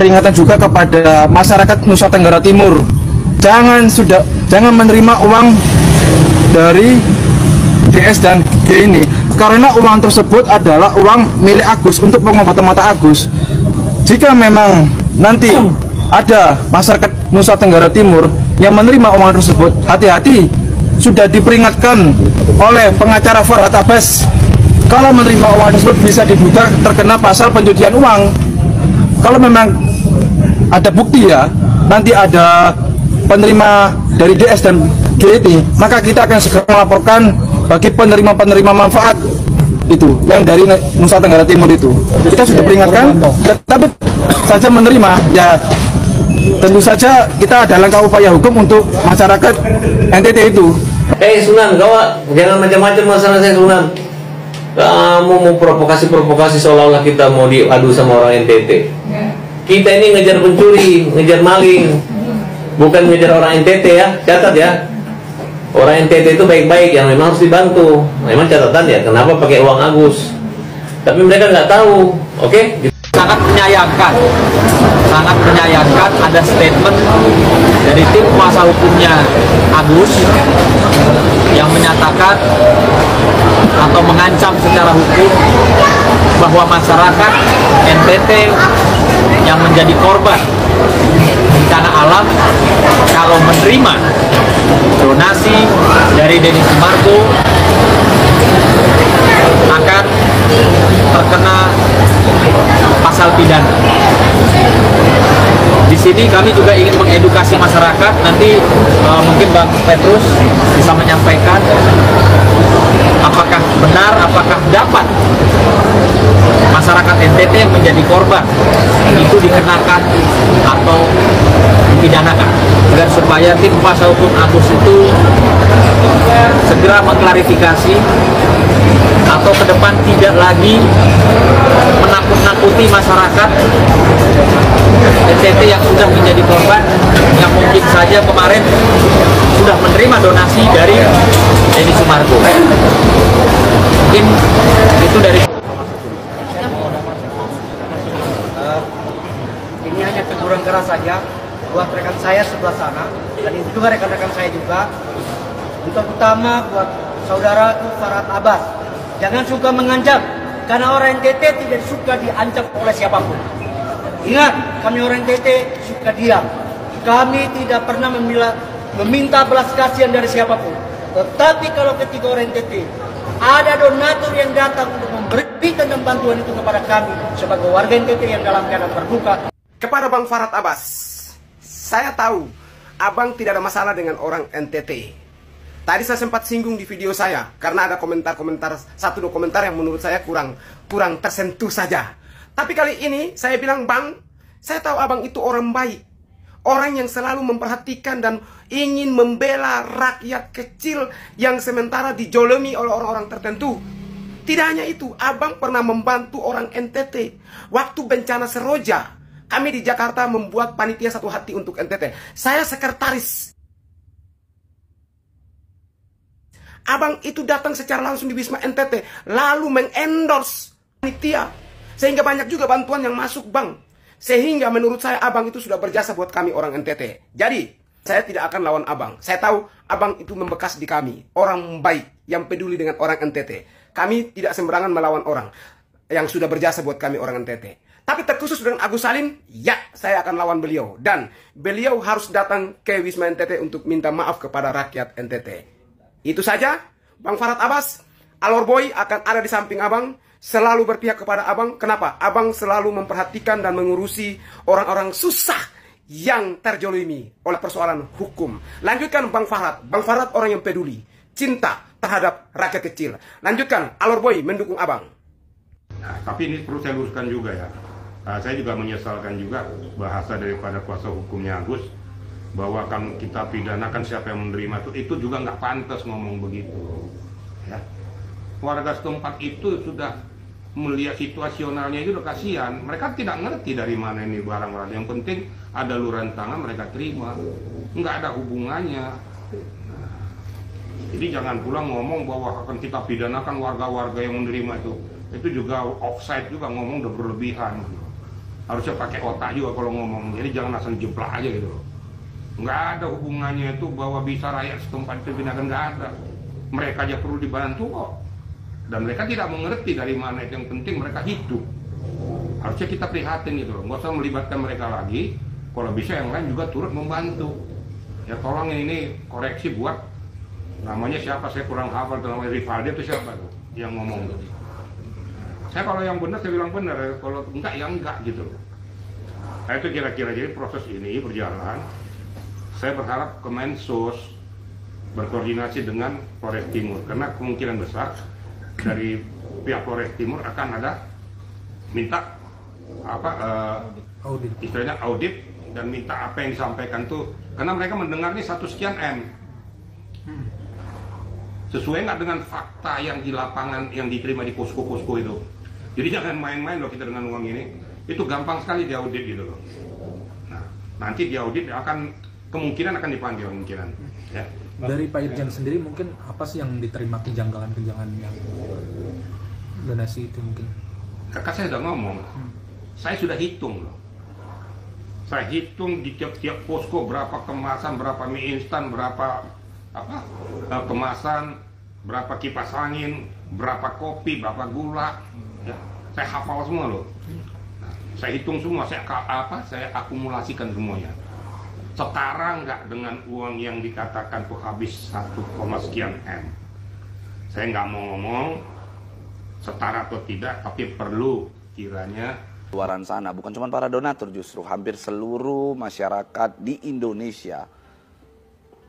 peringatan juga kepada masyarakat Nusa Tenggara Timur. Jangan menerima uang dari DS dan G ini, karena uang tersebut adalah uang milik Agus untuk pengobatan mata Agus. Jika memang nanti ada masyarakat Nusa Tenggara Timur yang menerima uang tersebut, hati-hati, sudah diperingatkan oleh pengacara Farhad Abbas. Kalau menerima uang tersebut bisa diduga terkena pasal pencucian uang. Kalau memang ada bukti ya, nanti ada penerima dari DS dan GT, maka kita akan segera melaporkan bagi penerima-penerima manfaat itu yang dari Nusa Tenggara Timur itu. Kita sudah peringatkan, tapi saja menerima ya tentu saja kita ada langkah upaya hukum untuk masyarakat NTT itu. Sunan, kau jangan macam-macam masalah saya, Sunan. Kamu mau provokasi seolah-olah kita mau diadu sama orang NTT. Kita ini ngejar pencuri, ngejar maling, bukan ngejar orang NTT ya. Catat ya, orang NTT itu baik-baik, yang memang harus dibantu. Memang catatan ya, kenapa pakai uang Agus. Tapi mereka nggak tahu, oke? Sangat menyayangkan ada statement dari tim kuasa hukumnya Agus yang menyatakan atau mengancam secara hukum bahwa masyarakat NTT yang menjadi korban bencana alam kalau menerima donasi dari Denny Sumargo akan terkena pasal pidana. Di sini kami juga ingin mengedukasi masyarakat. Nanti mungkin Bang Petrus bisa menyampaikan apakah benar, apakah dapat masyarakat NTT yang menjadi korban itu dikenakan atau dipidanakan, agar supaya tim kuasa hukum Agus itu segera mengklarifikasi atau ke depan tidak lagi menakut-nakuti masyarakat NTT yang sudah menjadi korban, yang mungkin saja kemarin sudah menerima donasi dari Denny Sumargo. Mungkin itu dari ini hanya teguran keras saja buat rekan saya sebelah sana, dan itu juga rekan-rekan saya juga. Untuk utama buat saudaraku Farhad Abbas, jangan suka mengancam, karena orang NTT tidak suka diancam oleh siapapun. Ingat, kami orang NTT suka diam. Kami tidak pernah meminta belas kasihan dari siapapun. Tetapi kalau ketika orang NTT ada donatur yang datang untuk memberikan bantuan itu kepada kami sebagai warga NTT yang dalam keadaan terbuka. Kepada Bang Farhad Abbas, saya tahu Abang tidak ada masalah dengan orang NTT. Tadi saya sempat singgung di video saya karena ada satu dua komentar yang menurut saya kurang tersentuh saja. Tapi kali ini saya bilang, Bang, saya tahu Abang itu orang baik, orang yang selalu memperhatikan dan ingin membela rakyat kecil yang sementara dijolimi oleh orang-orang tertentu. Tidak hanya itu, Abang pernah membantu orang NTT waktu bencana Seroja. Kami di Jakarta membuat panitia satu hati untuk NTT. Saya sekretaris. Abang itu datang secara langsung di Wisma NTT, lalu mengendorse panitia, sehingga banyak juga bantuan yang masuk, Bang. Sehingga menurut saya Abang itu sudah berjasa buat kami orang NTT. Jadi saya tidak akan lawan Abang. Saya tahu Abang itu membekas di kami, orang baik yang peduli dengan orang NTT. Kami tidak sembarangan melawan orang yang sudah berjasa buat kami orang NTT. Tapi terkhusus dengan Agus Salim, ya, saya akan lawan beliau. Dan beliau harus datang ke Wisma NTT untuk minta maaf kepada rakyat NTT. Itu saja, Bang Farhad Abbas. Alor Boy akan ada di samping Abang, selalu berpihak kepada Abang. Kenapa? Abang selalu memperhatikan dan mengurusi orang-orang susah yang terjolimi oleh persoalan hukum. Lanjutkan Bang Farhad. Bang Farhad orang yang peduli, cinta terhadap rakyat kecil. Lanjutkan, Alor Boy mendukung Abang. Nah, tapi ini perlu saya luruskan juga ya. Saya juga menyesalkan juga bahasa daripada kuasa hukumnya Agus, bahwa kan kita pidanakan siapa yang menerima itu juga nggak pantas ngomong begitu. Ya. Warga setempat itu sudah melihat situasionalnya itu udah kasihan. Mereka tidak ngerti dari mana ini barang-barang. Yang penting ada luaran tangan mereka terima, nggak ada hubungannya. Nah, jadi jangan pula ngomong bahwa akan kita pidanakan warga-warga yang menerima itu juga offside juga, ngomong udah berlebihan. harusnya pakai otak juga kalau ngomong, jadi jangan asal jeplak aja gitu loh. Nggak ada hubungannya itu bahwa bisa rakyat setempat itu pindahkan, nggak ada. Mereka aja perlu dibantu kok, dan mereka tidak mengerti dari mana itu. Yang penting mereka hidup. Harusnya kita prihatin gitu loh, nggak usah melibatkan mereka lagi. Kalau bisa yang lain juga turut membantu. Ya tolong ini koreksi buat namanya siapa, saya kurang hafal, namanya Rivaldi itu siapa tuh yang ngomong tuh. Saya kalau yang benar saya bilang benar, kalau enggak ya enggak gitu loh. Nah itu kira-kira, jadi proses ini berjalan. Saya berharap Kemensos berkoordinasi dengan Polres Timur, karena kemungkinan besar dari pihak Polres Timur akan ada minta Audit. istilahnya audit, dan minta apa yang disampaikan tuh, karena mereka mendengar nih 1 sekian M. Sesuai nggak dengan fakta yang di lapangan yang diterima di posko-posko itu. Jadi jangan main-main loh kita dengan uang ini. Itu gampang sekali diaudit gitu loh. Nah, nanti diaudit kemungkinan akan dipanggil kemungkinan. Ya. Dari Pak Irjen sendiri mungkin apa sih yang diterima kejanggalan-kejanggalan yang donasi itu mungkin? Kakak saya sudah ngomong, saya sudah hitung loh. Saya hitung di tiap-tiap posko berapa kemasan, berapa mie instan, berapa kemasan, berapa kipas angin, berapa kopi, berapa gula. Ya, saya hafal semua loh. Nah, saya hitung semua, saya akumulasikan semuanya. Setara nggak dengan uang yang dikatakan tuh habis 1, sekian M. Saya nggak mau ngomong setara atau tidak, tapi perlu kiranya luaran sana, bukan cuma para donatur, justru hampir seluruh masyarakat di Indonesia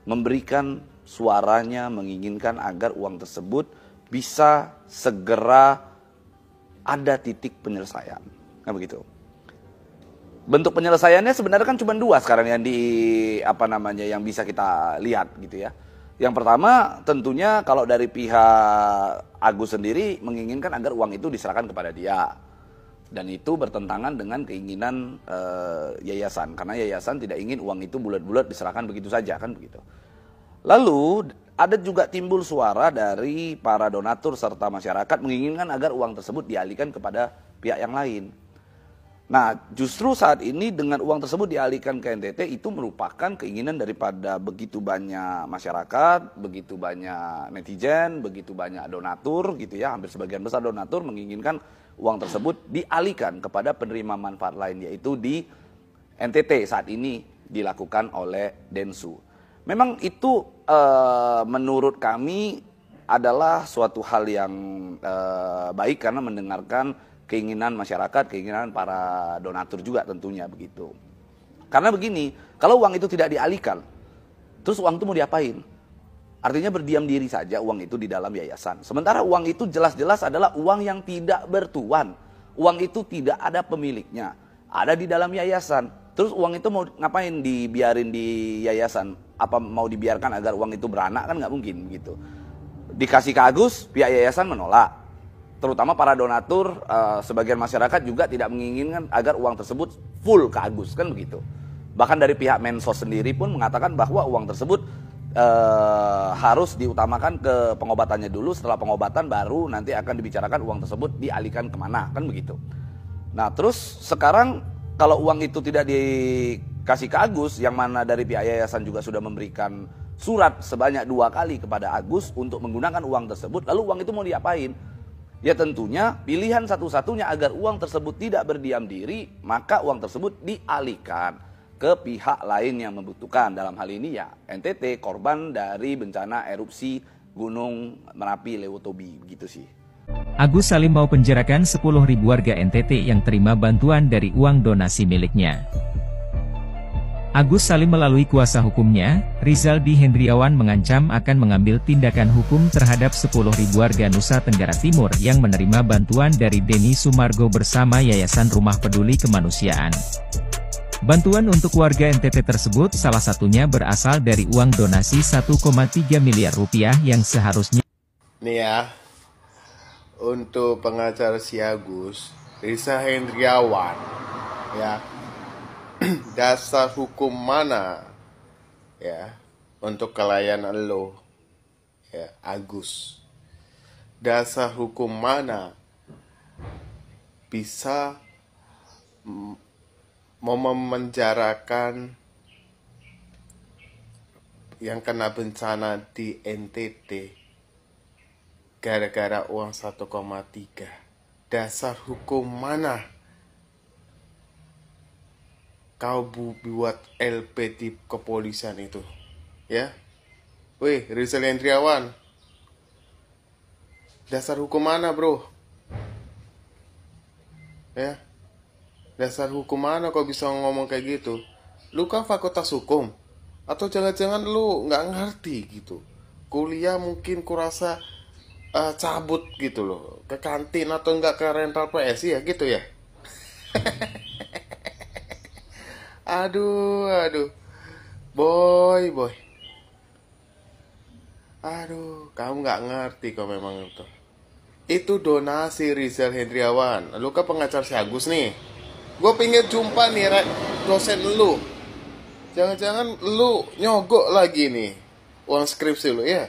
memberikan suaranya, menginginkan agar uang tersebut bisa segera ada titik penyelesaian. Nah begitu. Bentuk penyelesaiannya sebenarnya kan cuma 2 sekarang yang yang bisa kita lihat gitu ya. Yang pertama tentunya kalau dari pihak Agus sendiri menginginkan agar uang itu diserahkan kepada dia. Dan itu bertentangan dengan keinginan yayasan, karena yayasan tidak ingin uang itu bulat-bulat diserahkan begitu saja, kan begitu. Lalu ada juga timbul suara dari para donatur serta masyarakat menginginkan agar uang tersebut dialihkan kepada pihak yang lain. Nah, justru saat ini dengan uang tersebut dialihkan ke NTT itu merupakan keinginan daripada begitu banyak masyarakat, begitu banyak netizen, begitu banyak donatur gitu ya, hampir sebagian besar donatur menginginkan uang tersebut dialihkan kepada penerima manfaat lain, yaitu di NTT saat ini dilakukan oleh Densu. Memang itu menurut kami adalah suatu hal yang baik karena mendengarkan keinginan masyarakat, keinginan para donatur juga tentunya begitu. Karena begini, kalau uang itu tidak dialihkan, terus uang itu mau diapain? Artinya berdiam diri saja uang itu di dalam yayasan. Sementara uang itu jelas-jelas adalah uang yang tidak bertuan. Uang itu tidak ada pemiliknya. Ada di dalam yayasan. Terus uang itu mau ngapain dibiarin di yayasan? Apa mau dibiarkan agar uang itu beranak? Kan nggak mungkin gitu. Dikasih ke Agus, pihak yayasan menolak. Terutama para donatur, sebagian masyarakat juga tidak menginginkan agar uang tersebut full ke Agus, kan begitu. Bahkan dari pihak Mensos sendiri pun mengatakan bahwa uang tersebut harus diutamakan ke pengobatannya dulu, setelah pengobatan baru nanti akan dibicarakan uang tersebut dialihkan kemana, kan begitu. Nah terus sekarang kalau uang itu tidak dikasih ke Agus, yang mana dari pihak yayasan juga sudah memberikan surat sebanyak 2 kali kepada Agus untuk menggunakan uang tersebut, lalu uang itu mau diapain? Ya tentunya pilihan satu-satunya agar uang tersebut tidak berdiam diri, maka uang tersebut dialihkan ke pihak lain yang membutuhkan. Dalam hal ini ya NTT, korban dari bencana erupsi Gunung Merapi Lewotobi, begitu sih. Agus Salim mau penjarakan 10.000 warga NTT yang terima bantuan dari uang donasi miliknya. Agus Salim melalui kuasa hukumnya, Rizaldi Hendriawan mengancam akan mengambil tindakan hukum terhadap 10.000 warga Nusa Tenggara Timur yang menerima bantuan dari Denny Sumargo bersama Yayasan Rumah Peduli Kemanusiaan. Bantuan untuk warga NTT tersebut salah satunya berasal dari uang donasi 1,3 miliar rupiah yang seharusnya. Nih ya, untuk pengacara si Agus, Rizal Hendriawan, ya. Dasar hukum mana ya untuk kelayanan lo ya Agus? Dasar hukum mana bisa mau memenjarakan yang kena bencana di NTT gara-gara uang 1,3. Dasar hukum mana kau buat LP di kepolisian itu? Ya, wih, Rizal Hendriawan, dasar hukum mana, bro? Ya, dasar hukum mana kau bisa ngomong kayak gitu? Lu kan fakultas hukum, atau jangan-jangan lu nggak ngerti gitu? Kuliah mungkin kurasa cabut gitu loh, ke kantin atau enggak ke rental PS ya gitu ya. Aduh, boy. Aduh, kamu nggak ngerti kok memang itu. Itu donasi Rizal Hendriawan. Lu kan pengacara si Agus nih. Gue pengen jumpa nih dosen lu. Jangan-jangan lu nyogok lagi nih uang skripsi lu ya.